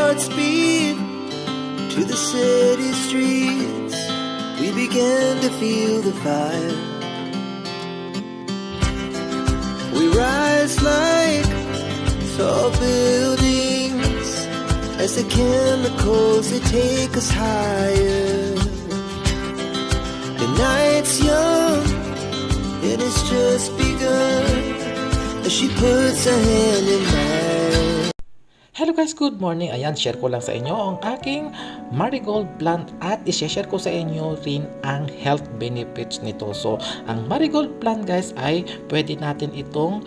hearts beat to the city streets. We began to feel the fire. We rise like tall buildings as the chemicals, they take us higher. The night's young and it's just begun as she puts her hand in mine. Hello guys, good morning. Ayan, share ko lang sa inyo ang aking marigold plant at i-share ko sa inyo rin ang health benefits nito. So, ang marigold plant guys ay pwede natin itong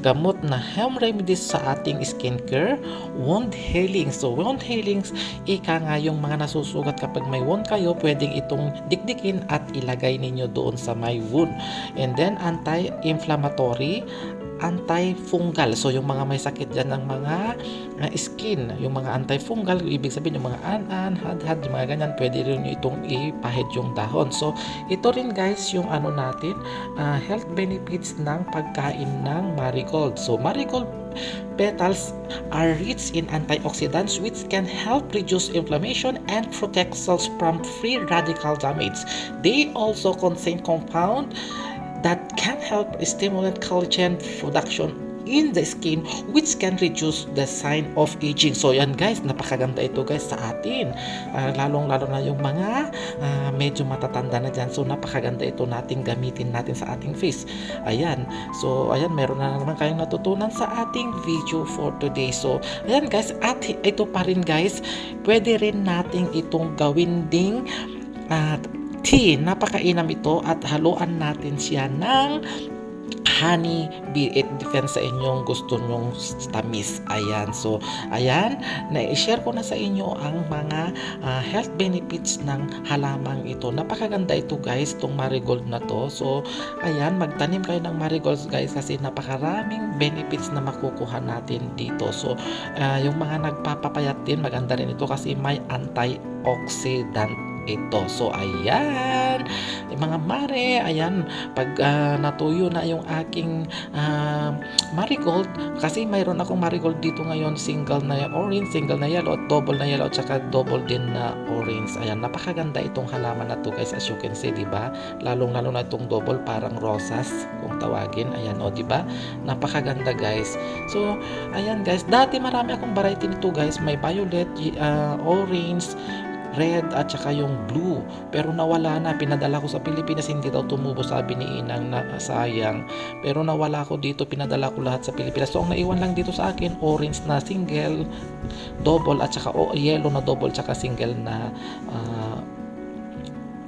gamot na home remedies sa ating skincare, wound healing. So, wound healings, ika nga yung mga nasusugat kapag may wound kayo, pwedeng itong dikdikin at ilagay ninyo doon sa may wound. And then, anti-inflammatory, anti-fungal. So, yung mga may sakit dyan ng mga skin, yung mga anti-fungal, ibig sabihin yung mga an-an, had-had, yung mga ganyan, pwede rin itong ipahid yung dahon. So, ito rin guys yung ano natin, health benefits ng pagkain ng marigold. So, marigold petals are rich in antioxidants which can help reduce inflammation and protect cells from free radical damage. They also contain compound that can help stimulate collagen production in the skin which can reduce the sign of aging. So yan guys, napakaganda ito guys sa atin, lalong-lalo na yung mga medyo matatanda na dyan. So napakaganda ito natin gamitin natin sa ating face. Ayan, so ayan, meron na naman kayong natutunan sa ating video for today. So ayan guys, at ito pa rin guys, pwede rin nating itong gawin ding tea. Napakainam ito at haluan natin siya ng honey bee. It depends sa inyong gusto nyong tamis. Ayan, so ayan, na-share ko na sa inyo ang mga health benefits ng halamang ito. Napakaganda ito guys, itong marigold na to. So ayan, magtanim kayo ng marigolds guys kasi napakaraming benefits na makukuha natin dito. So yung mga nagpapapayat din, maganda rin ito kasi may antioxidant ito. So ayan, mga mare, ayan, pag natuyo na yung aking marigold, kasi mayroon akong marigold dito ngayon, single na orange, single na yellow, at double na yellow, at saka double din na orange. Ayan, napakaganda itong halaman na to guys, as you can see, diba? Lalong-lalo na itong double, parang rosas kung tawagin. Ayan, o diba? Napakaganda guys. So ayan guys, dati marami akong variety nito guys, may violet, orange, red at saka yung blue, pero nawala na. Pinadala ko sa Pilipinas, hindi daw tumubo, sabi ni Inang, na sayang, pero nawala ko dito, pinadala ko lahat sa Pilipinas. So ang naiwan lang dito sa akin, orange na single, double at saka yellow na double, saka single na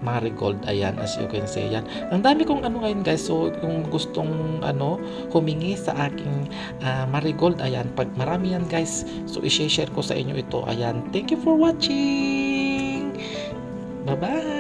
marigold. Ayan, as you can see, yan. Ang dami kong ano ngayon guys. So kung gustong humingi sa aking marigold, ayan, pag marami yan guys, so i-share ko sa inyo ito. Ayan, thank you for watching. Bye bye.